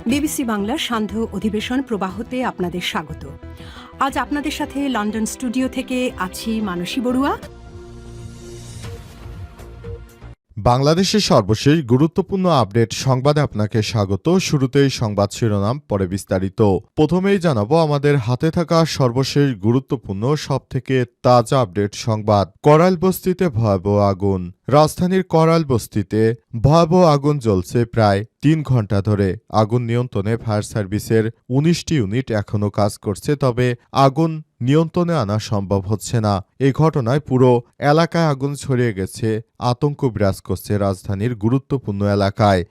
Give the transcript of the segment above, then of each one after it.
BBC বাংলার সান্ধ্য অধিবেশন প্রবাহতে আপনাদের স্বাগত। আজ আপনাদের সাথে লন্ডন স্টুডিও থেকে আছি মানসী বড়ুয়া। বাংলাদেশের সর্বশেষ গুরুত্বপূর্ণ আপডেট সংবাদে আপনাকে স্বাগত। শুরুতেই সংবাদ শিরোনাম, পরে বিস্তারিত। প্রথমেই জানাবো আমাদের হাতে থাকা সর্বশেষ গুরুত্বপূর্ণ সবথেকে তাজা আপডেট সংবাদ। করাইলবস্তিতে ভয়াবহ আগুন। রাজধানীর করাইলবস্তিতে ভয়াবহ আগুন জ্বলছে প্রায় ৩ ঘণ্টা ধরে। আগুন নিয়ন্ত্রণে ফায়ার সার্ভিসের ১৯টি ইউনিট এখনও কাজ করছে, তবে আগুন নিয়ন্ত্রণে আনা সম্ভব হচ্ছে না। এই ঘটনায় পুরো এলাকায় আগুন ছড়িয়ে গেছে, আতঙ্ক বিরাজ করছে রাজধানীর গুরুত্বপূর্ণ এলাকায়।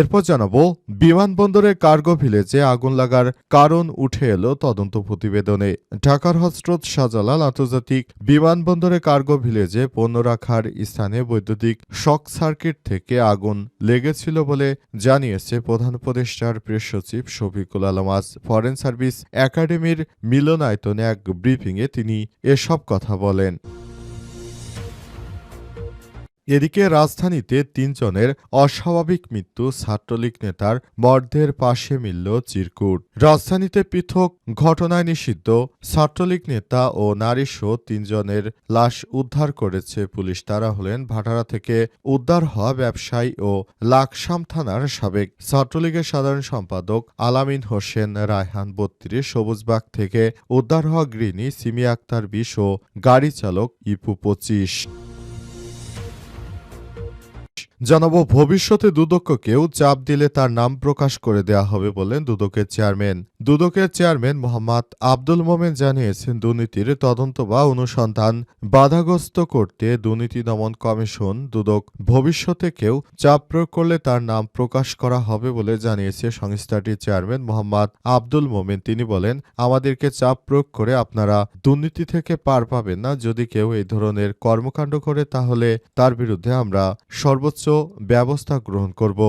এরপর জানাবো বিমানবন্দরে কার্গো ভিলেজে আগুন লাগার কারণ উঠে এলো তদন্ত প্রতিবেদনে। ঢাকার হযরত শাহজালাল আন্তর্জাতিক বিমানবন্দরে কার্গো ভিলেজে পণ্য রাখার স্থানে বৈদ্যুতিক শক সার্কিট থেকে আগুন লেগেছিল বলে জানিয়েছে প্রধান উপদেষ্টার প্রেস সচিব শফিকুল আলম। আজ ফরেন সার্ভিস একাডেমির মিলনায়তনে এক ব্রিফিংয়ে তিনি এসব কথা বলেন। এদিকে রাজধানীতে ৩ জনের অস্বাভাবিক মৃত্যু, ছাত্রলীগ নেতার মর্দের পাশে মিলল চিরকুট। রাজধানীতে পৃথক ঘটনায় নিষিদ্ধ ছাত্রলীগ নেতা ও নারীসহ ৩ জনের লাশ উদ্ধার করেছে পুলিশ। তারা হলেন ভাটারা থেকে উদ্ধার হওয়া ব্যবসায়ী ও লাকসাম থানার সাবেক ছাত্রলীগের সাধারণ সম্পাদক আলামিন হোসেন রায়হান ৩২, সবুজবাগ থেকে উদ্ধার হওয়া গৃহিণী সিমি আক্তার ২০ ও গাড়ি চালক ইপু ২৫। জানাবো ভবিষ্যতে দুদককেও চাপ দিলে তার নাম প্রকাশ করে দেওয়া হবে বলেন দুদকের চেয়ারম্যান। দুদকের চেয়ারম্যান মোহাম্মদ আব্দুল মোমেন জানিয়েছেন, দুর্নীতির তদন্ত বা অনুসন্ধান বাধাগ্রস্ত করতে দুর্নীতি দমন কমিশন দুদক ভবিষ্যতে কেউ চাপ প্রয়োগ করলে তার নাম প্রকাশ করা হবে বলে জানিয়েছে সংস্থাটির চেয়ারম্যান মোহাম্মদ আব্দুল মোমেন। তিনি বলেন, আমাদেরকে চাপ প্রয়োগ করে আপনারা দুর্নীতি থেকে পার পাবেন না। যদি কেউ এই ধরনের কর্মকাণ্ড করে তাহলে তার বিরুদ্ধে আমরা সর্বোচ্চ ব্যবস্থা গ্রহণ করব।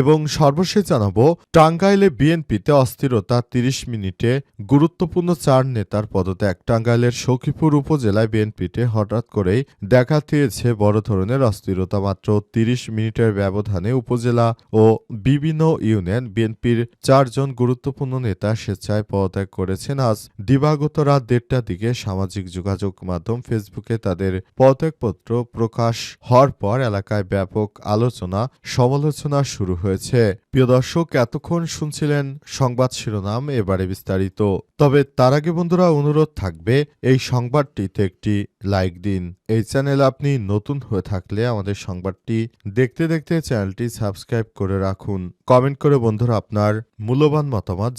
এবং সর্বশেষ জানাবো টাঙ্গাইলে বিএনপিতে অস্থিরতা, ৩০ মিনিটে গুরুত্বপূর্ণ ৪ নেতার পদত্যাগ। টাঙ্গাইলের সখীপুর উপজেলায় বিএনপিতে হঠাৎ করেই দেখা দিয়েছে বড় ধরনের অস্থিরতা। মাত্র ৩০ মিনিটের ব্যবধানে উপজেলা ও বিভিন্ন ইউনিয়ন বিএনপির ৪ জন গুরুত্বপূর্ণ নেতা স্বেচ্ছায় পদত্যাগ করেছেন। আজ দিবাগত রাত ১:৩০টার দিকে সামাজিক যোগাযোগ মাধ্যম ফেসবুকে তাদের পদত্যাগপত্র প্রকাশ হওয়ার পর এলাকায় ব্যাপক আলোচনা সমালোচনা শুরু হয়েছে। প্রিয় দর্শক, এতক্ষণ শুনছিলেন সংবাদ শিরোনাম, এবারে বিস্তারিত। তবে তার আগে বন্ধুরা অনুরোধ থাকবে এই সংবাদটিতে একটি লাইক দিন। এই চ্যানেলে আপনি নতুন হয়ে থাকলে আমাদের সংবাদটি দেখতে দেখতে চ্যানেলটি সাবস্ক্রাইব করে রাখুন। কমেন্ট করে বন্ধুরা আপনার মূল্যবান মতামত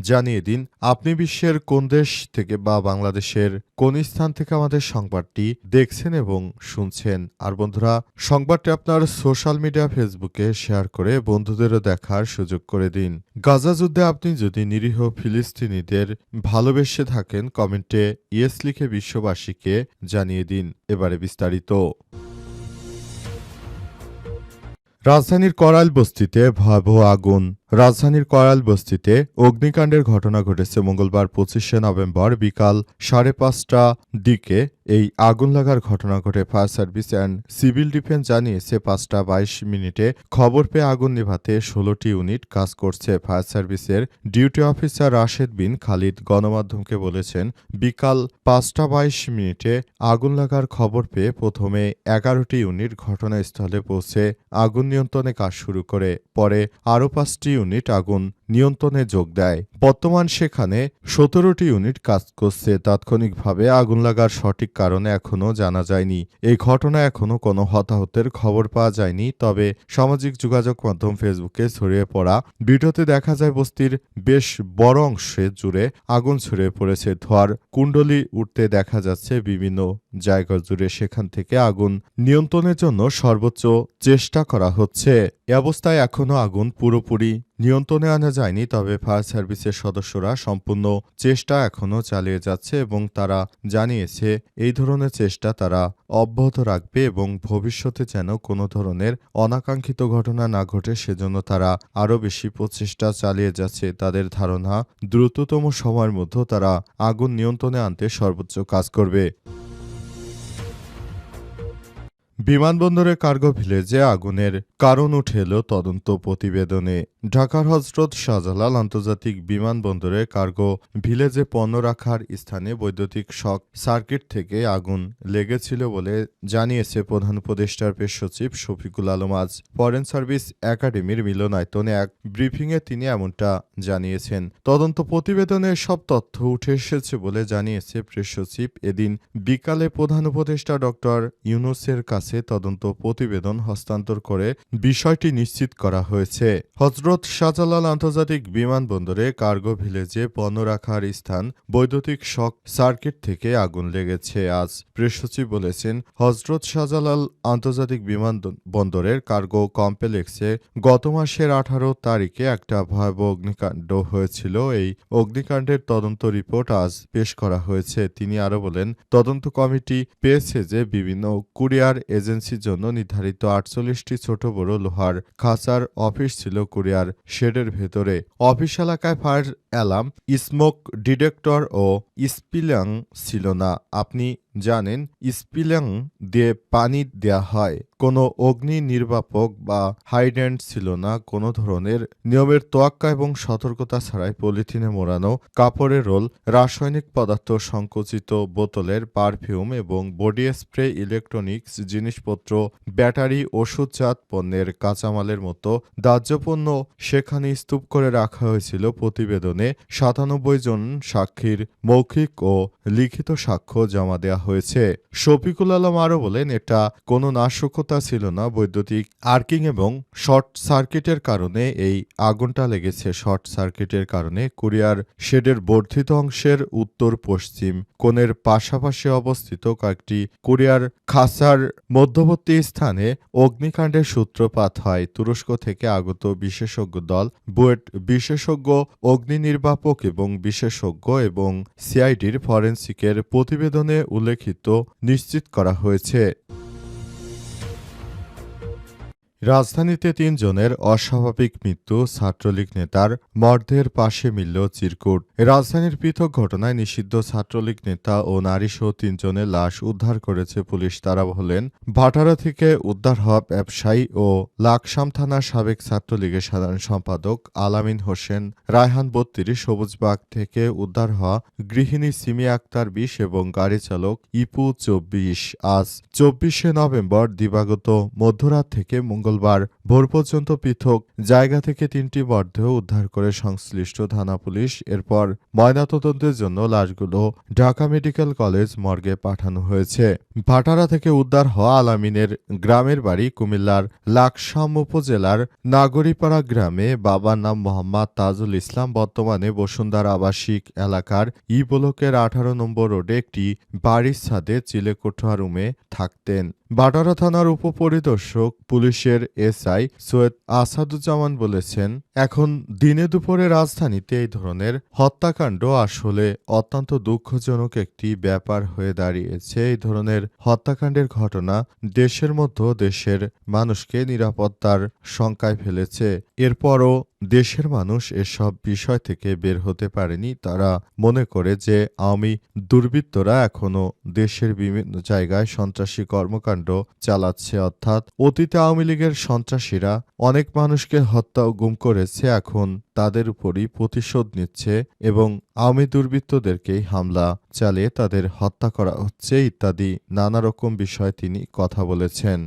জানিয়ে দিন আপনি বিশ্বের কোন দেশ থেকে বা বাংলাদেশের কোন স্থান থেকে আমাদের সংবাদটি দেখছেন এবং শুনছেন। আর বন্ধুরা সংবাদটি আপনার সোশ্যাল মিডিয়া ফেসবুকে শেয়ার করে বন্ধুদেরও দেখার সুযোগ করে দিন। গাজা যুদ্ধে আপনি যদি নিরীহ ফিলিস্তিনিদের ভালোবেসে থাকেন, কমেন্টে ইয়েস লিখে বিশ্ববাসীকে জানিয়ে দিন। এবারে বিস্তারিত। রাজধানীর করাইলবস্তিতে ভয়াবহ আগুন। রাজধানীর করাইলবস্তিতে অগ্নিকাণ্ডের ঘটনা ঘটেছে মঙ্গলবার ২৫শে নভেম্বর বিকাল ৫:৩০টার দিকে। এই আগুন লাগার ঘটনা ঘটে। Fire service and civil defence জানিয়েছে ৫:২২ মিনিটে খবর পেয়ে আগুন নেভাতে ১৬টি ইউনিট কাজ করছে। ফায়ার সার্ভিসের ডিউটি অফিসার রাশেদ বিন খালিদ গণমাধ্যমকে বলেছেন, বিকাল ৫:২২ মিনিটে আগুন লাগার খবর পেয়ে প্রথমে ১১টি ইউনিট ঘটনাস্থলে পৌঁছে আগুন নিয়ন্ত্রণে কাজ শুরু করে। পরে আরও ৫টি ইউনিট আগুন নিয়ন্ত্রণে যোগ দেয়। বর্তমান সেখানে ১৭টি ইউনিট কাজ করছে। তাৎক্ষণিকভাবে আগুন লাগার সঠিক কারণ এখনও জানা যায়নি। এই ঘটনায় এখনও কোনো হতাহতের খবর পাওয়া যায়নি। তবে সামাজিক যোগাযোগ মাধ্যম ফেসবুকে ছড়িয়ে পড়া ভিডিওতে দেখা যায় বস্তির বেশ বড় অংশে জুড়ে আগুন ছড়িয়ে পড়েছে। ধোঁয়ার কুণ্ডলী উঠতে দেখা যাচ্ছে বিভিন্ন জায়গা জুড়ে। সেখান থেকে আগুন নিয়ন্ত্রণের জন্য সর্বোচ্চ চেষ্টা করা হচ্ছে। এ অবস্থায় এখনও আগুন পুরোপুরি নিয়ন্ত্রণে আনা যায়নি। তবে ফায়ার সার্ভিসের সদস্যরা সম্পূর্ণ চেষ্টা এখনও চালিয়ে যাচ্ছে এবং তারা জানিয়েছে এই ধরনের চেষ্টা তারা অব্যাহত রাখবে এবং ভবিষ্যতে যেন কোনো ধরনের অনাকাঙ্ক্ষিত ঘটনা না ঘটে সেজন্য তারা আরও বেশি প্রচেষ্টা চালিয়ে যাচ্ছে। তাদের ধারণা দ্রুততম সময়ের মধ্যে তারা আগুন নিয়ন্ত্রণে আনতে সর্বোচ্চ কাজ করবে। বিমানবন্দরে কার্গো ভিলেজে আগুনের কারণ উঠে এলো তদন্ত প্রতিবেদনে। ঢাকার হজরত শাহজালাল আন্তর্জাতিক বিমানবন্দরে কার্গো ভিলেজে পণ্য রাখার স্থানে বৈদ্যুতিক শক সার্কিট থেকে আগুন লেগেছিল বলে জানিয়েছে প্রধান উপদেষ্টার প্রেস সচিব শফিকুল আলম। আজ ফরেন সার্ভিস একাডেমির মিলনায়তনে এক ব্রিফিংয়ে তিনি এমনটা জানিয়েছেন। তদন্ত প্রতিবেদনে সব তথ্য উঠে এসেছে বলে জানিয়েছে প্রেস সচিব। এদিন বিকালে প্রধান উপদেষ্টা ডক্টর ইউনূসের কাছে তদন্ত প্রতিবেদন হস্তান্তর করে বিষয়টি নিশ্চিত করা হয়েছে। হজরত শাহজালাল আন্তর্জাতিক বিমানবন্দরে কার্গো ভিলেজে পণ্য রাখার স্থান বৈদ্যুতিক শক সার্কিট থেকে আগুন লেগেছে। আজ প্রেস সচিব বলেছেন, হজরত শাহজালাল আন্তর্জাতিক বিমানবন্দরের কার্গো কমপ্লেক্সে গত মাসের 18 তারিখে একটা ভয়াবহ অগ্নিকাণ্ড হয়েছিল। এই অগ্নিকাণ্ডের তদন্ত রিপোর্ট আজ পেশ করা হয়েছে। তিনি আরও বলেন, তদন্ত কমিটি পেয়েছে যে বিভিন্ন কুরিয়ার এজেন্সির জন্য নির্ধারিত 48টি ছোট বড় লোহার খাঁচার অফিস ছিল কুরিয়ার শেডের ভেতরে। অফিস এলাকায় ফায়ার অ্যালার্ম, স্মোক ডিটেক্টর ও স্পিলাং ছিল না। আপনি জানেন, স্পিলাং দিয়ে পানি দেয়া হয়। কোনো অগ্নি নির্বাপক বা হাইড্যান্ট ছিল না। কোনো ধরনের নিয়মের তোয়াক্কা এবং সতর্কতা ছাড়াই পলিথিনে মোড়ানো কাপড়ের রোল, রাসায়নিক পদার্থ সংকুচিত বোতলের পারফিউম এবং বডি স্প্রে, ইলেকট্রনিক্স জিনিসপত্র, ব্যাটারি, ওষুধজাত পণ্যের কাঁচামালের মতো দাহ্য পণ্য সেখানে স্তূপ করে রাখা হয়েছিল। প্রতিবেদনে 97 জন সাক্ষীর মৌখিক ও লিখিত সাক্ষ্য জমা দেওয়া হয়েছে। শফিকুল আলম আরও বলেন, এটা কোনো নাশকতা ছিল না। বৈদ্যুতিক আর্কিং এবং শর্ট সার্কিটের কারণে এই আগুনটা লেগেছে। শর্ট সার্কিটের কারণে কুরিয়ার শেডের বর্ধিত অংশের উত্তর পশ্চিম কোণের পাশাপাশি অবস্থিত কয়েকটি কুরিয়ার খাঁচার মধ্যবর্তী স্থানে অগ্নিকাণ্ডের সূত্রপাত হয়। তুরস্ক থেকে আগত বিশেষজ্ঞ দল, বুয়েট বিশেষজ্ঞ, অগ্নি নির্বাপক এবং বিশেষজ্ঞ এবং সিআইডির ফরেনসিকের প্রতিবেদনে উল্লেখিত নিশ্চিত করা হয়েছে। রাজধানীতে 3 জনের অস্বাভাবিক মৃত্যু, ছাত্রলীগ নেতার মর্দের পাশে মিলল চিরকুট। রাজধানীর পৃথক ঘটনায় নিষিদ্ধ ছাত্রলীগ নেতা ও নারীসহ 3 জনের লাশ উদ্ধার করেছে পুলিশ। তারা হলেন ভাটারা থেকে উদ্ধার হওয়া ব্যবসায়ী ও লাকসাম থানার সাবেক ছাত্রলীগের সাধারণ সম্পাদক আলামিন হোসেন রায়হান 32, সবুজবাগ থেকে উদ্ধার হওয়া গৃহিণী সিমি আক্তার 20 এবং গাড়ি চালক ইপু 24। আজ 24শে নভেম্বর দিবাগত মধ্যরাত থেকে মঙ্গলবার ভোর পর্যন্ত পৃথক জায়গা থেকে 3টি মরদেহ উদ্ধার করে সংশ্লিষ্ট থানা পুলিশ। এরপর ময়নাতদন্তের জন্য লাশগুলো ঢাকা মেডিকেল কলেজ মর্গে পাঠানো হয়েছে। ভাটারা থেকে উদ্ধার হওয়া আলামিনের গ্রামের বাড়ি কুমিল্লার লাকসাম উপজেলার নাগরীপাড়া গ্রামে। বাবার নাম মোহাম্মদ তাজুল ইসলাম। বর্তমানে বসুন্ধরা আবাসিক এলাকার ই ব্লকের 18 নম্বর রোডে একটি বাড়ির ছাদে চিলেকোঠা রুমে থাকতেন। ভাটারা থানার উপপরিদর্শক পুলিশের এসআই সৈয়দ আসাদুজ্জামান বলেছেন, এখন দিনে দুপুরে রাজধানীতে এই ধরনের হত্যাকাণ্ড আসলে অত্যন্ত দুঃখজনক একটি ব্যাপার হয়ে দাঁড়িয়েছে। এই ধরনের হত্যাকাণ্ডের ঘটনা দেশের মধ্যে দেশের মানুষকে নিরাপত্তার শঙ্কায় ফেলেছে। এরপরও দেশের মানুষ এসব বিষয় থেকে বের হতে পারেনি। তারা মনে করে যে আওয়ামী দুর্বৃত্তরা এখনো দেশের বিভিন্ন জায়গায় সন্ত্রাসী কর্মকাণ্ড চালাচ্ছে। অর্থাৎ অতীতে আওয়ামী লীগের সন্ত্রাসীরা অনেক মানুষকে হত্যা ও গুম করেছে, এখন তাদের উপরই প্রতিশোধ নিচ্ছে এবং আওয়ামী দুর্বৃত্তদেরকেই হামলা চালিয়ে তাদের হত্যা করা হচ্ছে ইত্যাদি নানা রকম বিষয়ে তিনি কথা বলেছেন।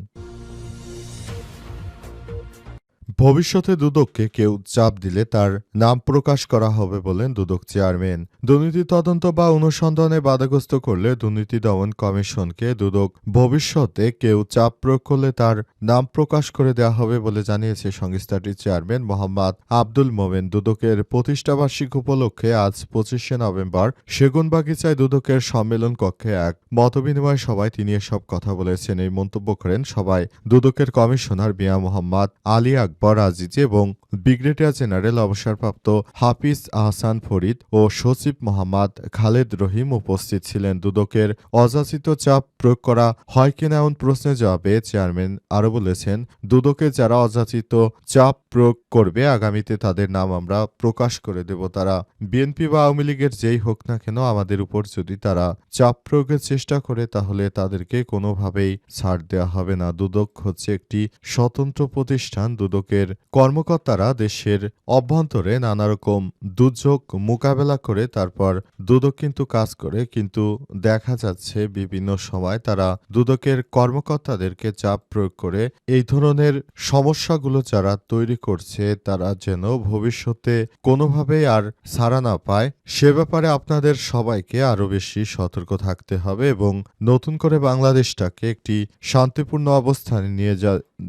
ভবিষ্যতে দুদককে কেউ চাপ দিলে তার নাম প্রকাশ করা হবে বলেন দুদক চেয়ারম্যান। দুর্নীতি তদন্ত বা অনুসন্ধানে বাধাগ্রস্ত করলে দুর্নীতি দমন কমিশনকে দুদক ভবিষ্যতে কেউ চাপ প্রয়োগ করলে তার নাম প্রকাশ করে দেওয়া হবে বলে জানিয়েছে সংস্থাটির চেয়ারম্যান মোহাম্মদ আব্দুল মোমেন। দুদকের প্রতিষ্ঠাবার্ষিকী উপলক্ষে আজ 25শে নভেম্বর সেগুনবাগিচায় দুদকের সম্মেলন কক্ষে এক মতবিনিময় সভায় তিনি এসব কথা বলেছেন। এই মন্তব্য করেন সভায় দুদকের কমিশনার মিয়া মোহাম্মদ আলী আকবর আজিজ এবং ব্রিগেডিয়ার জেনারেল অবসরপ্রাপ্ত হাফিজ আহসান ফরিদ ও সচিব মোহাম্মদ খালেদ রহিম উপস্থিত ছিলেন। দুদকের অযাচিত চাপ প্রয়োগ করা হয় কিনা এমন প্রশ্নের জবাবে চেয়ারম্যান আরও বলেছেন, দুদকে যারা অযাচিত চাপ প্রয়োগ করবে আগামীতে তাদের নাম আমরা প্রকাশ করে দেব। তারা বিএনপি বা আওয়ামী লীগের যেই হোক না কেন, আমাদের উপর যদি তারা চাপ প্রয়োগের চেষ্টা করে তাহলে তাদেরকে কোনোভাবেই ছাড় দেওয়া হবে না। দুদক হচ্ছে একটি স্বতন্ত্র প্রতিষ্ঠান। দুদকের কর্মকর্তারা দেশের অভ্যন্তরে নানা রকম দুর্যোগ মোকাবেলা করে তারপর দুদক কিন্তু কাজ করে, কিন্তু দেখা যাচ্ছে বিভিন্ন সময় তারা দুদকের কর্মকর্তাদেরকে চাপ প্রয়োগ করে এই ধরনের সমস্যাগুলো যারা তৈরি করছে তারা যেন ভবিষ্যতে কোনোভাবেই আর ছাড়া না পায়, সে ব্যাপারে আপনাদের সবাইকে আরও বেশি সতর্ক থাকতে হবে এবং নতুন করে বাংলাদেশটাকে একটি শান্তিপূর্ণ অবস্থানে নিয়ে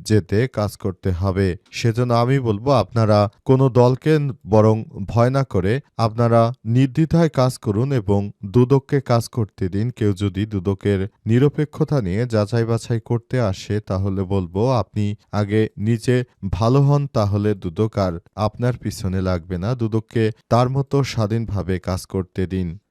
যেতে কাজ করতে হবে। সেজন্য আমি বলবো, আপনারা কোনো দলকে বরং ভয় না করে আপনারা নির্দ্বিধায় কাজ করুন এবং দুদককে কাজ করতে দিন। কেউ যদি দুদকের নিরপেক্ষতা নিয়ে যাচাই বাছাই করতে আসে তাহলে বলবো, আপনি আগে নিজে ভালো হন, তাহলে দুদক আর আপনার পিছনে লাগবে না। দুদককে তার মতো স্বাধীনভাবে কাজ করতে দিন।